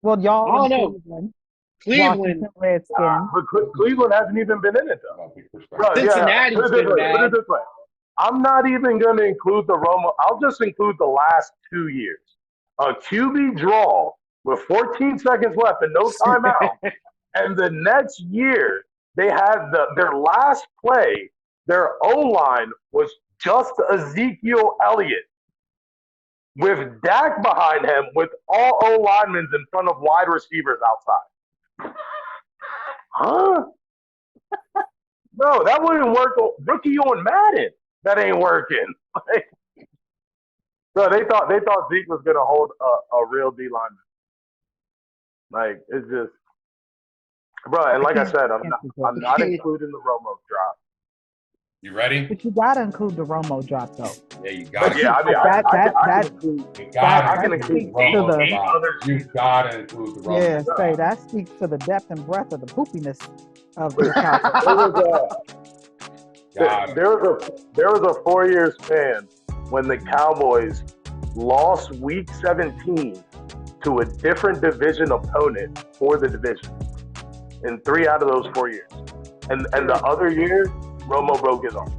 Well, y'all I in don't know. Cleveland, Cleveland, Washington Redskins. But Cleveland hasn't even been in it though. Bro, yeah. Put Cincinnati's it this been way. Put it bad. this way. I'm not even going to include the Romo. I'll just include the last 2 years. A QB draw with 14 seconds left and no timeout. And the next year, they had their last play. Their O line was just Ezekiel Elliott with Dak behind him, with all O linemen in front of wide receivers outside. Huh? No, that wouldn't work. Rookie on Madden, that ain't working. Like, so they thought Zeke was gonna hold a real D lineman. Like it's just, bro. And I like I can't, said, can't speak to it. I'm not including the Romo drop. You ready? But you gotta include the Romo drop though. Yeah, you But gotta. yeah, I mean, Like that I can that include You that I gotta can that include include the speaks to Romo the eight drop. other You teams. gotta include the Romo yeah, say drop. that speaks to the depth and breadth of the poopiness of the Listen, Cowboys. Gotta. there was a 4 year span when the Cowboys lost Week 17 to a different division opponent for the division in 3 out of those 4 years. And the other year, Romo broke his arm.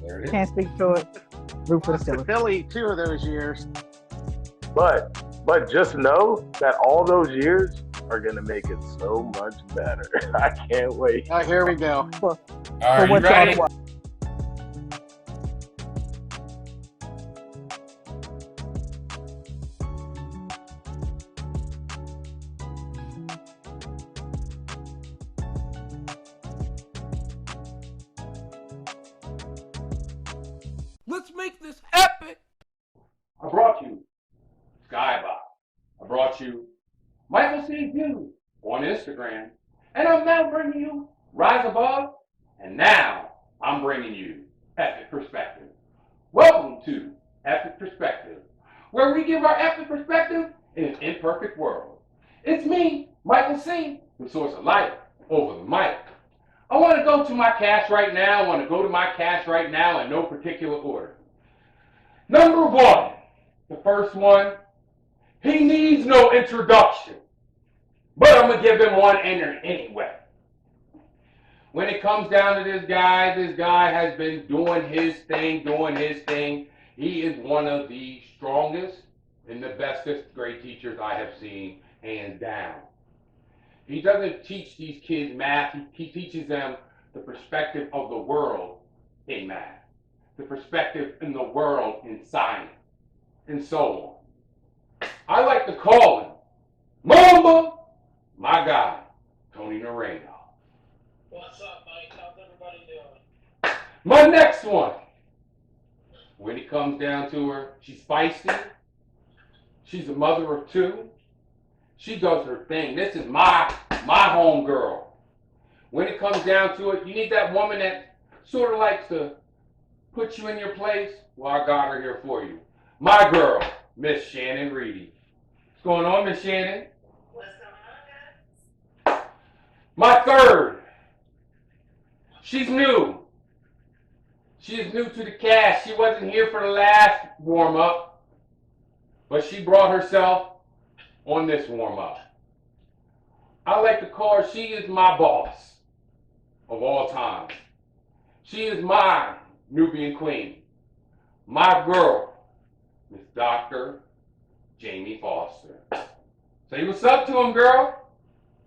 There it is. Can't speak to it. Root for the Lost to Steelers. Philly 2 of those years. But just know that all those years are gonna make it so much better. I can't wait. Oh, here we go. For, All right, you what y'all to ready? watch. Let's make this epic. I brought you Skyboxx. I brought you Micheal C on Instagram. And I'm now bringing you Rise Above. And now I'm bringing you Epic Perspective. Welcome to Epic Perspective, where we give our epic perspective in an imperfect world. It's me, Micheal C, the source of life over the mic. I want to go to my cash right now. I want to go to my cash right now in no particular order. Number one, the first one, he needs no introduction, but I'm going to give him one anyway. When it comes down to this guy has been doing his thing. He is one of the strongest and the best fifth grade teachers I have seen, hands down. He doesn't teach these kids math, he teaches them the perspective of the world in math, the perspective in the world in science, and so on. I like to call him Mamba, my guy, Tony Nareno. What's up, Mike? How's everybody doing? My next one, when it comes down to her, she's feisty. She's a mother of two. She does her thing. This is my home girl. When it comes down to it, you need that woman that sort of likes to put you in your place. Well, I got her here for you. My girl, Miss Shannon Reedy. What's going on, Miss Shannon? What's going on, guys? My third, she's new. She is new to the cast. She wasn't here for the last warm-up, but she brought herself on this warm-up. I like to call her, she is my boss of all time. She is my Nubian queen. My girl, Miss Dr. Jamie Foster. Say what's up to him, girl.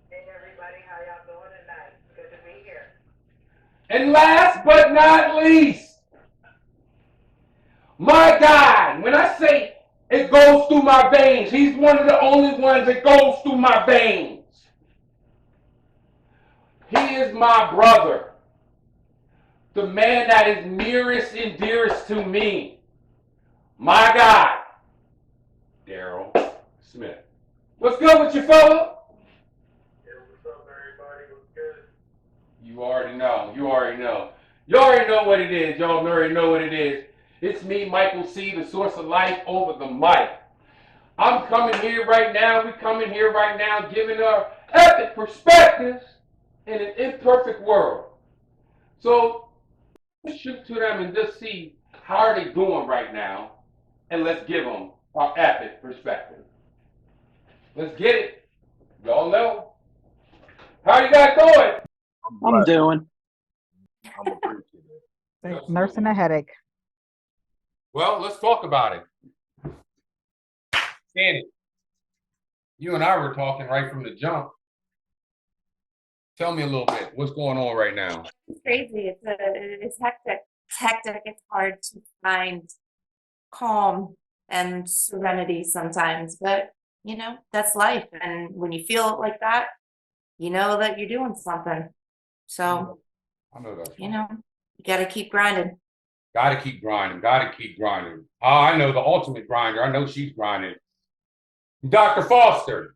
Hey, everybody. How y'all doing tonight? Good to be here. And last but not least, my guy. When I say it goes through my veins, he's one of the only ones that goes through my veins. He is my brother. The man that is nearest and dearest to me. My guy, Daryl Smith. What's good with you, fella? Hey, what's up, everybody? What's good? You already know. You already know. You already know what it is. Y'all already know what it is. It's me, Micheal C, the source of life over the mic. I'm coming here right now. We coming here right now giving our epic perspectives in an imperfect world. So let's shoot to them and just see how are they doing right now, and let's give them our epic perspective. Let's get it. Y'all know. How you guys doing? I'm I'm blessed. doing. I'm appreciative. Nursing a headache. Well, let's talk about it. Sandy, you and I were talking right from the jump. Tell me a little bit. What's going on right now? It's crazy. It's hectic. It's hectic. It's hard to find calm and serenity sometimes, but you know, that's life. And when you feel it like that, you know that you're doing something. So, I know that's you right. know, you got to keep grinding. Gotta keep grinding. Gotta keep grinding. Oh, I know the ultimate grinder. I know she's grinding. Dr. Foster,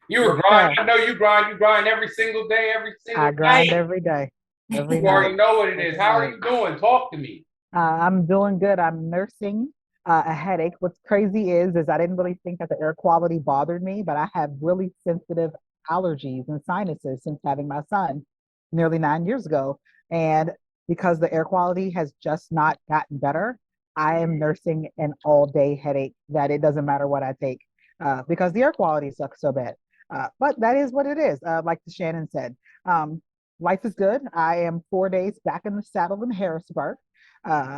you were Yes, grinding. sir. I know you grind. You grind every single day, every single I grind night. every day, every You night. already know what it is. Every How are night. you doing? Talk to me. I'm doing good. I'm nursing a headache. What's crazy is I didn't really think that the air quality bothered me, but I have really sensitive allergies and sinuses since having my son nearly 9 years ago. And because the air quality has just not gotten better, I am nursing an all-day headache that it doesn't matter what I take because the air quality sucks so bad. But that is what it is. Like Shannon said, life is good. I am 4 days back in the saddle in Harrisburg.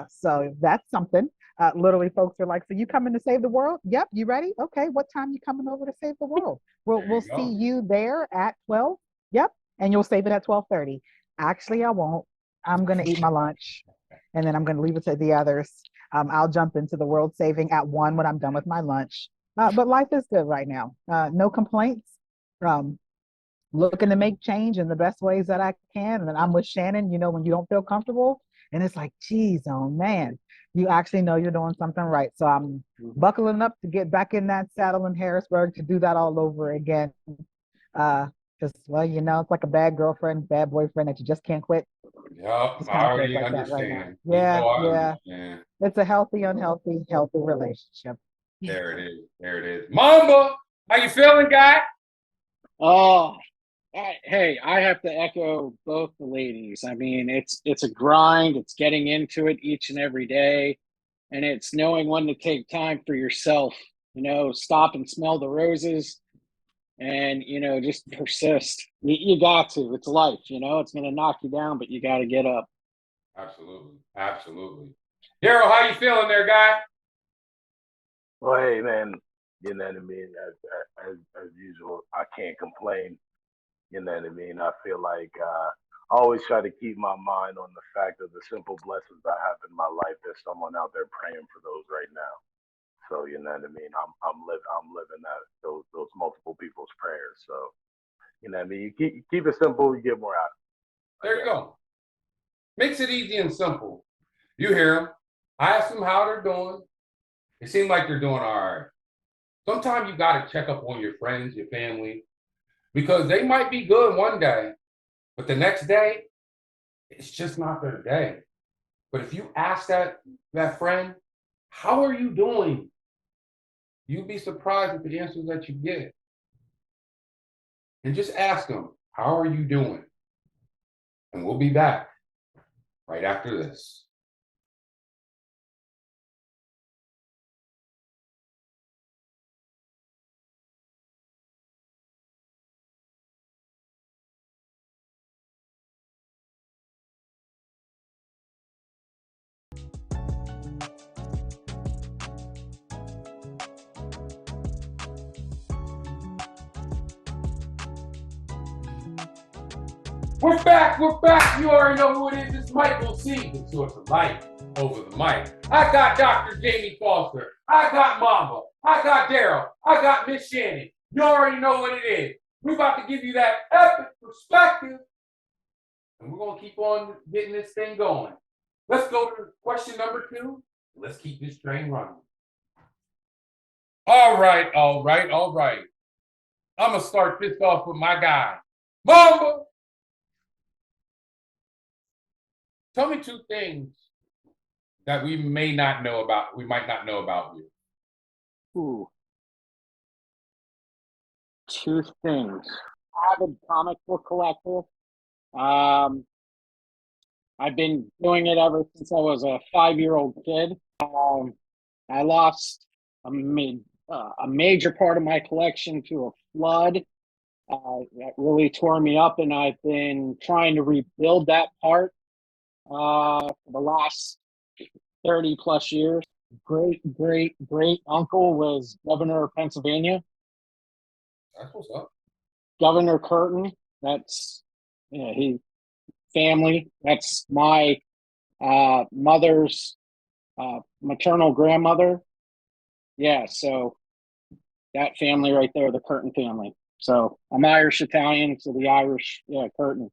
So that's something. Literally, folks are like, "So you coming to save the world?" Yep. You ready? Okay. What time you coming over to save the world? We'll There we'll you see go. you there at 12. Yep. And you'll save it at 12:30. Actually, I won't. I'm gonna eat my lunch, and then I'm gonna leave it to the others. I'll jump into the world saving at 1 when I'm done with my lunch. But life is good right now. No complaints. Um, Looking to make change in the best ways that I can. And I'm with Shannon, when you don't feel comfortable and it's like, geez, oh man, you actually know you're doing something right. So I'm buckling up to get back in that saddle in Harrisburg to do that all over again. Because, well, it's like a bad girlfriend, bad boyfriend that you just can't quit. Yep, Just I kind of feels already like that right now. understand. You Yeah, know I yeah. understand. It's a healthy, unhealthy, healthy relationship. There it is. There it is. Mamba, how you feeling, guy? Oh, hey, I have to echo both the ladies. I mean, it's a grind. It's getting into it each and every day, and it's knowing when to take time for yourself. Stop and smell the roses, and just persist. You got to. It's life. It's gonna knock you down, but you got to get up. Absolutely. Absolutely. Daryl, how you feeling there, guy? Well, hey, man, you know what I mean? As usual, I can't complain. You know what I mean? I feel like I always try to keep my mind on the fact of the simple blessings I have in my life. There's someone out there praying for those right now. So you know what I mean? I'm living that those multiple people's prayers. So you know what I mean? You keep it simple, you get more out of it. There you go. Makes it easy and simple. You hear them. I ask them how they're doing. It seems like they're doing all right. Sometimes you got to check up on your friends, your family, because they might be good one day, but the next day, it's just not their day. But if you ask that friend, how are you doing? You'd be surprised at the answers that you get. And just ask them, how are you doing? And we'll be back right after this. We're back. We're back. You already know who it is. It's Micheal C, the source of life over the mic. I got Dr. Jamie Foster. I got Mamba. I got Daryl. I got Miss Shannon. You already know what it is. We're about to give you that epic perspective. And we're going to keep on getting this thing going. Let's go to question number 2. Let's keep this train running. All right, all right, all right. I'm going to start this off with my guy, Mamba. Tell me 2 things that we might not know about you. Ooh, 2 things. Avid comic book collector. Um, I've been doing it ever since I was a 5-year-old kid. I lost, I mean, a major part of my collection to a flood. That really tore me up, and I've been trying to rebuild that part for the last 30 plus years. Great uncle was governor of Pennsylvania, That's what's up. Governor Curtin. That's, yeah, he family. That's my mother's maternal grandmother. Yeah, so that family right there, the Curtin family. So I'm Irish Italian, so the Irish, yeah, Curtin,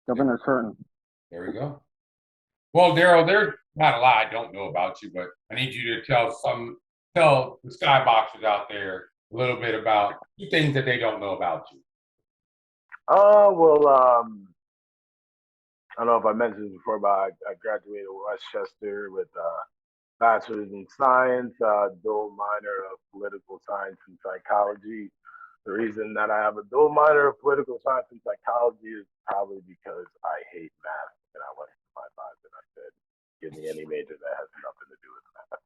Governor Curtin. There we go. Well, Daryl, there's not a lot I don't know about you, but I need you to tell the skyboxers out there a little bit about two things that they don't know about you. Well, I don't know if I mentioned this before, but I graduated Westchester with bachelor's in science, dual minor of political science and psychology. The reason that I have a dual minor of political science and psychology is probably because I hate math, and I went to my advisor and I said, "Give me any major that has nothing to do with math."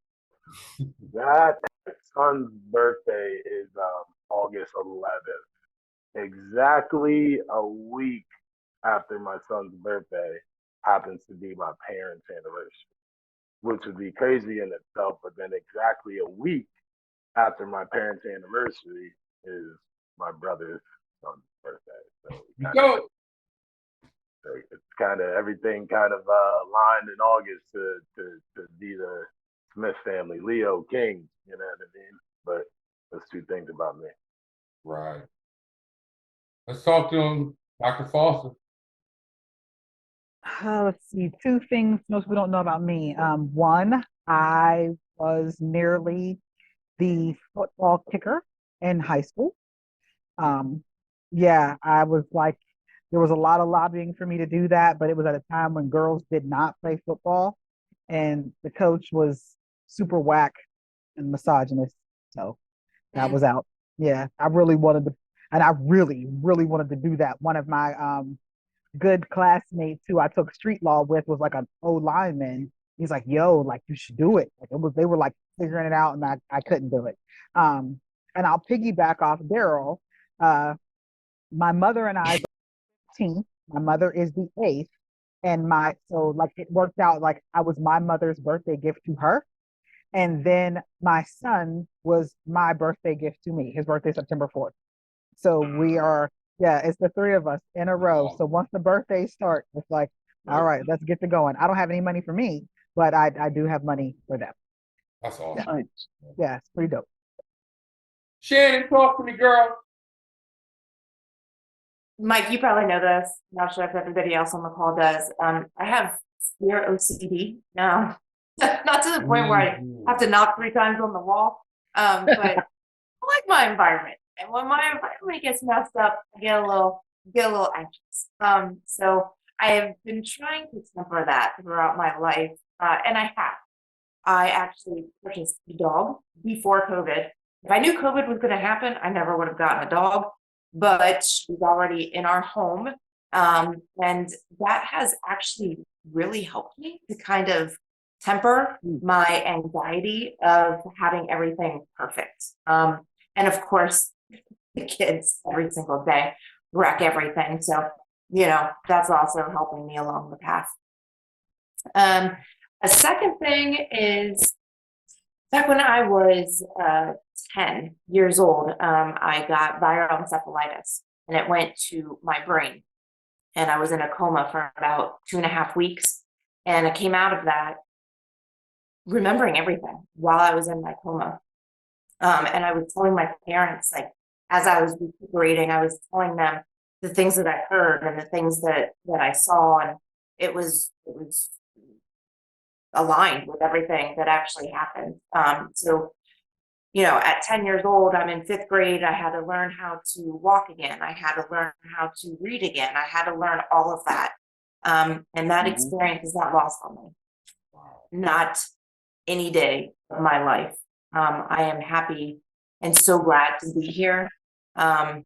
That son's birthday is August 11th, exactly a week after my son's birthday happens to be my parents' anniversary, which would be crazy in itself. But then exactly a week after my parents' anniversary is my brother's son's birthday. So it's kind of everything kind of aligned in August to be the Smith family, Leo King, you know what I mean? But that's two things about me. Right. Let's talk to him, Dr. Foster. Let's see, two things most people don't know about me. One, I was nearly the football kicker in high school. Yeah, I was like, there was a lot of lobbying for me to do that, but it was at a time when girls did not play football, and the coach was super whack and misogynist. So that was out. Yeah, I really wanted to, and I really wanted to do that. One of my good classmates who I took street law with was like an old lineman. He's like, yo, like you should do it. Like they were like figuring it out and I couldn't do it. And I'll piggyback off Daryl. My mother and I, team, my mother is the eighth. And so like it worked out like I was my mother's birthday gift to her. And then my son was my birthday gift to me. His birthday is September 4th. So we are, yeah, it's the three of us in a row. So once the birthdays start, it's like, all right, let's get to going. I don't have any money for me, but I do have money for them. That's awesome. Yeah, yeah, it's pretty dope. Shannon, talk to me, girl. Mike, you probably know this. Not sure if everybody else on the call does. I have severe OCD now, not to the point where I have to knock 3 times on the wall. But I like my environment, and when my environment gets messed up, I get a little anxious. So I have been trying to temper that throughout my life, and I have. I actually purchased a dog before COVID. If I knew COVID was going to happen, I never would have gotten a dog. But she's already in our home. And that has actually really helped me to kind of temper my anxiety of having everything perfect. And of course, the kids every single day wreck everything. So, that's also helping me along the path. A second thing is, back when I was 10 years old, I got viral encephalitis, and it went to my brain. And I was in a coma for about 2.5 weeks. And I came out of that remembering everything while I was in my coma. And I was telling my parents, like, as I was recuperating, I was telling them the things that I heard and the things that I saw. And it was aligned with everything that actually happened. So, at 10 years old, I'm in 5th grade. I had to learn how to walk again. I had to learn how to read again. I had to learn all of that. And that experience is not lost on me. Not any day of my life. I am happy and so glad to be here. I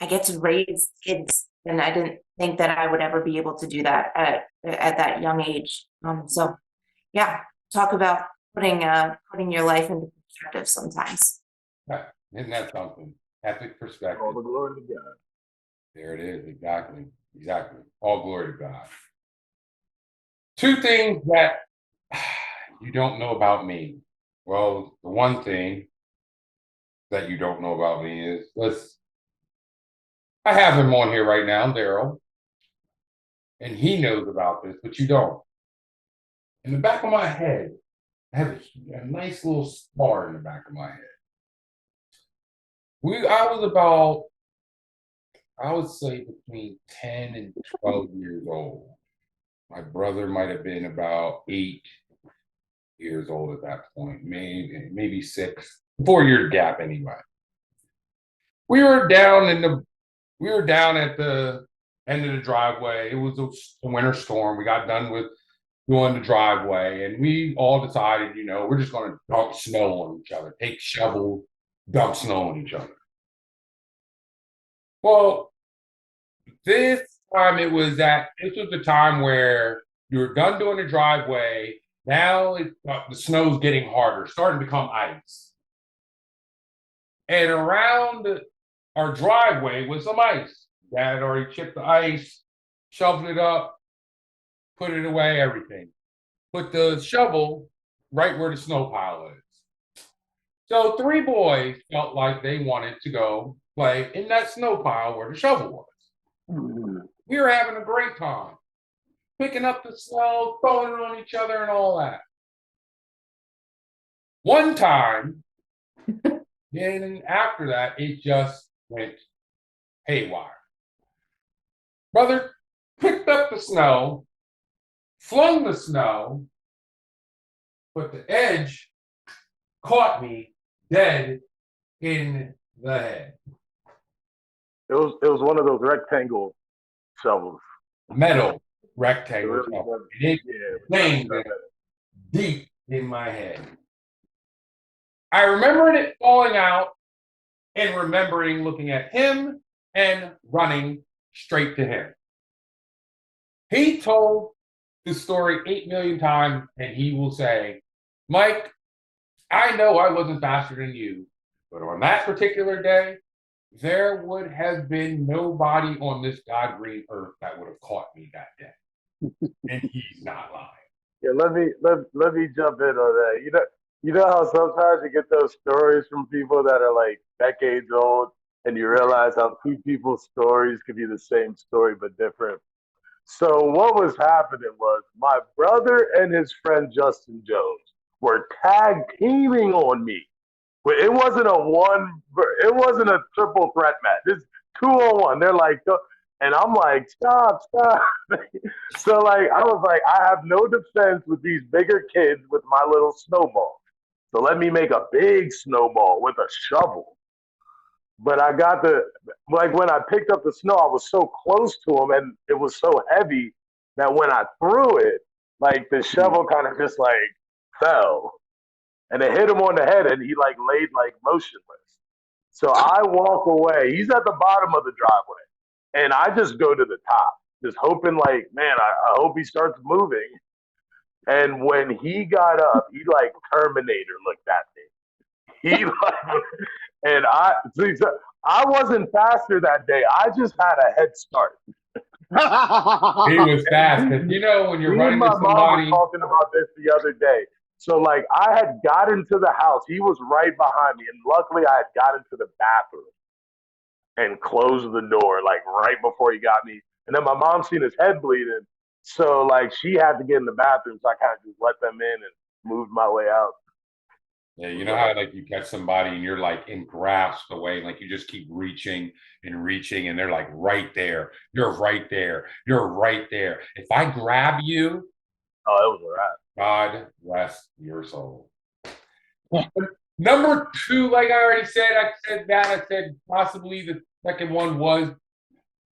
get to raise kids, and I didn't think that I would ever be able to do that at that young age. So yeah, talk about putting your life into perspective sometimes. Isn't that something? Epic perspective. All the glory to God. There it is. Exactly. Exactly. All glory to God. Two things that you don't know about me. Well, the one thing that you don't know about me is I have him on here right now, Daryl, and he knows about this, but you don't. In the back of my head, I have a nice little scar in the back of my head. I was about, I would say between 10 and 12 years old. My brother might have been about 8 years old at that point, maybe 6, 4 year gap anyway. We were down at the end of the driveway. It was a winter storm. We got done with doing the driveway, and we all decided, we're just going to dump snow on each other, take shovel, dump snow on each other. Well, this was the time where you were done doing the driveway. Now the snow's getting harder, starting to become ice. And around our driveway was some ice. Dad had already chipped the ice, shoveled it up, put it away, everything. Put the shovel right where the snow pile is. So 3 boys felt like they wanted to go play in that snow pile where the shovel was. We were having a great time, picking up the snow, throwing it on each other and all that. One time, then after that, it just went haywire. Brother picked up the snow, flung the snow, but the edge caught me dead in the head. It was one of those rectangle shovels. Metal rectangle Really shovel. was- It banged deep in my head. I remembered it falling out and remembering looking at him and running straight to him. He told the story 8 million times, and he will say, Mike, I know I wasn't faster than you, but on that particular day, there would have been nobody on this God green earth that would have caught me that day. And he's not lying. Yeah, let me jump in on that. You know how sometimes you get those stories from people that are like decades old, and you realize how two people's stories could be the same story but different. So what was happening was my brother and his friend Justin Jones were tag teaming on me. But it wasn't a triple threat match. It's 2-on-1. They're like, and I'm like, stop. So like, I was like, I have no defense with these bigger kids with my little snowball. So let me make a big snowball with a shovel. But when I picked up the snow, I was so close to him and it was so heavy that when I threw it, like the shovel kind of just like fell and it hit him on the head and he like laid like motionless. So I walk away. He's at the bottom of the driveway and I just go to the top, just hoping like, man, I hope he starts moving. And when he got up, he like Terminator looked at me. He like, and I wasn't faster that day. I just had a head start. He was fast because when you're Me running and to my mom were somebody. talking about this the other day. So like I had gotten to the house. He was right behind me, and luckily I had gotten to the bathroom and closed the door like right before he got me. And then my mom seen his head bleeding, so like she had to get in the bathroom. So I kind of just let them in and moved my way out. Yeah, you know how like you catch somebody and you're like in grasp away, like you just keep reaching and reaching, and they're like right there. You're right there. You're right there. If I grab you, Oh, it was a wrap. God rest your soul. Number 2, like I already said, I said possibly the second one was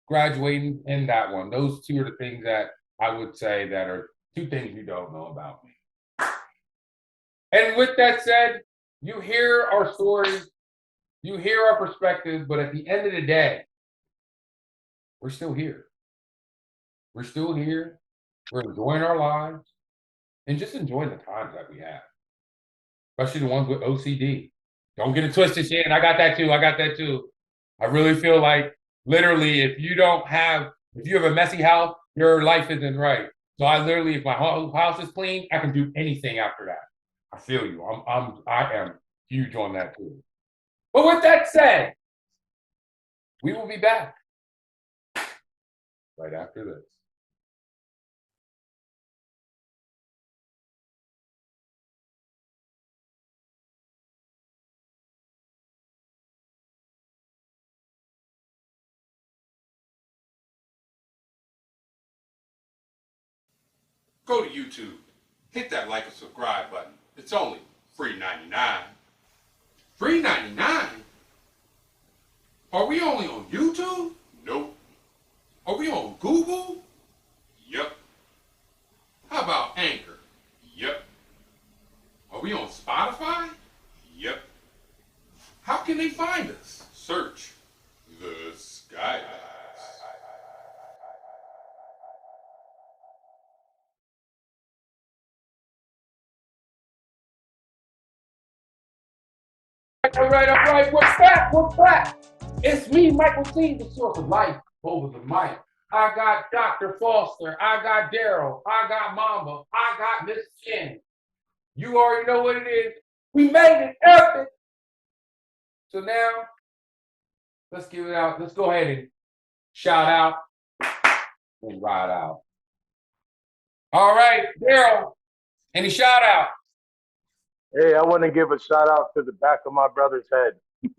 graduating in that one. Those 2 are the things that I would say that are 2 things you don't know about me. And with that said, you hear our stories, you hear our perspectives, but at the end of the day, we're still here. We're still here. We're enjoying our lives and just enjoying the times that we have. especially the ones with OCD. Don't get it twisted, Shan. I got that too. I got that too. I really feel like literally, if you have a messy house, your life isn't right. So I literally, if my house is clean, I can do anything after that. I feel you. I am huge on that too. But with that said, we will be back right after this. Go to YouTube. Hit that like and subscribe button. It's only $3.99. $3.99? Are we only on YouTube? Nope. Are we on Google? Yep. How about Anchor? Yep. Are we on Spotify? Yep. How can they find us? Search The SkyBoxx. All right. What's that? It's me, Micheal C, the source of life over the mic. I got Dr. Foster. I got Daryl. I got Mamba. I got Miss Skin. You already know what it is. We made it epic. So now, let's give it out. Let's go ahead and shout out and ride out. All right, Daryl, any shout out? Hey, I want to give a shout out to the back of my brother's head,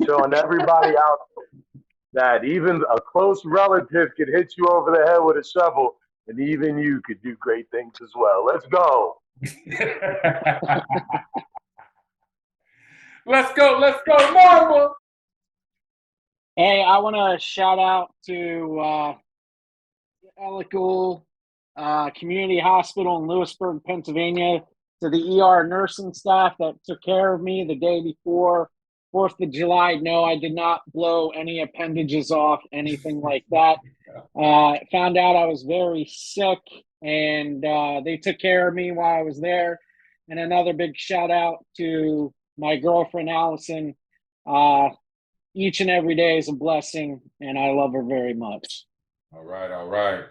showing everybody out that even a close relative could hit you over the head with a shovel, and even you could do great things as well. Let's go. Let's go, Marvel. Hey, I want to shout out to Ellicott Community Hospital in Lewisburg, Pennsylvania, to the ER nursing staff that took care of me the day before 4th of July. No, I did not blow any appendages off, anything like that. Found out I was very sick, and they took care of me while I was there. And another big shout out to my girlfriend, Allison. Each and every day is a blessing, and I love her very much. All right.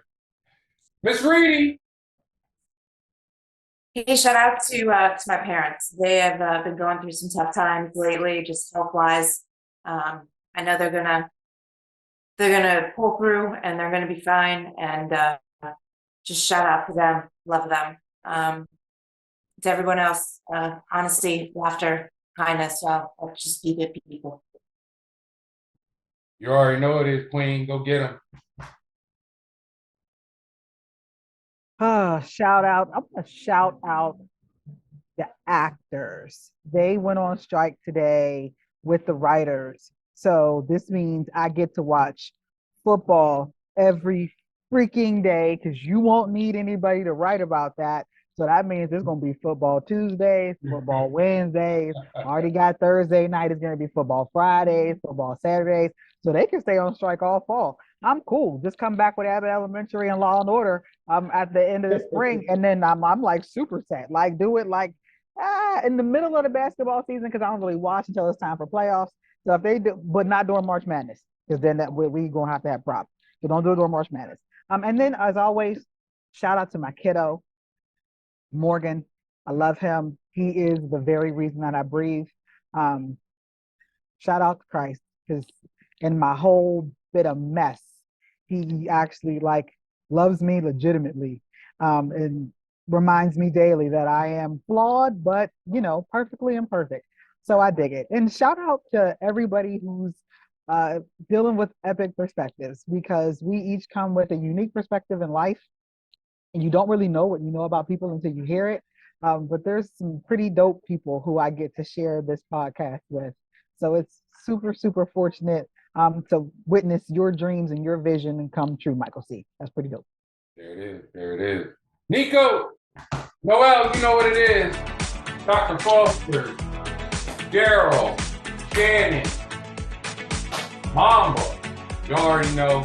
Miss Reedy. Hey, shout out to my parents. They have been going through some tough times lately, just health-wise. I know they're gonna pull through, and they're gonna be fine. And just shout out to them, love them. To everyone else, honesty, laughter, kindness. Let's just be good people. You already know it is, Queen. Go get them. Shout out. I'm gonna shout out the actors. They went on strike today with the writers. So this means I get to watch football every freaking day because you won't need anybody to write about that. So that means it's gonna be football Tuesdays, football Wednesdays. Already got Thursday night is gonna be football Fridays, football Saturdays. So they can stay on strike all fall. I'm cool. Just come back with Abbott Elementary and Law and Order at the end of the spring, and then I'm like super set. Like do it like in the middle of the basketball season because I don't really watch until it's time for playoffs. So if they do, but not during March Madness because then we gonna have to have problems. So don't do it during March Madness. And then as always, shout out to my kiddo, Morgan. I love him. He is the very reason that I breathe. Shout out to Christ because in my whole bit of mess, he actually like loves me legitimately and reminds me daily that I am flawed, but perfectly imperfect. So I dig it. And shout out to everybody who's dealing with epic perspectives because we each come with a unique perspective in life, and you don't really know what you know about people until you hear it. But there's some pretty dope people who I get to share this podcast with. So it's super, super fortunate to witness your dreams and your vision and come true, Micheal C. That's pretty dope. There it is. Nico, Noel, you know what it is. Dr. Foster, Daryl, Shannon, Mamba. You already know.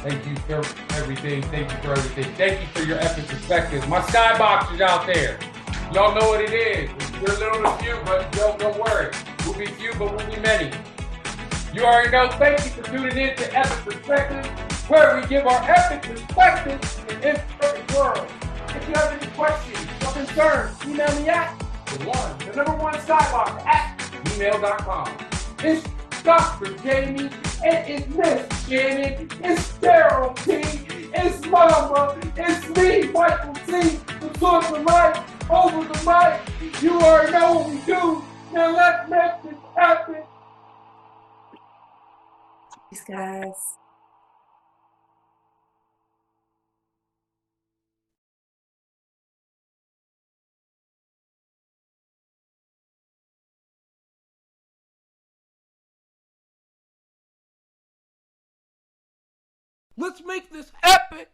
Thank you for everything. Thank you for everything. Thank you for your epic perspectives. My SkyBoxx is out there. Y'all know what it is. We're a little few, but don't worry. We'll be few, but we'll be many. You already know. Thank you for tuning in to Epic Perspective, where we give our epic perspective in an imperfect world. If you have any questions or concerns, email me at the number one SkyBoxx at gmail.com. It's Dr. Jamie, and it's Miss Janet, it's Daryl T, it's Mama, it's me, Micheal C, the source of life, over the mic. You already know what we do. Now let's make this happen. Peace, guys. Let's make this epic.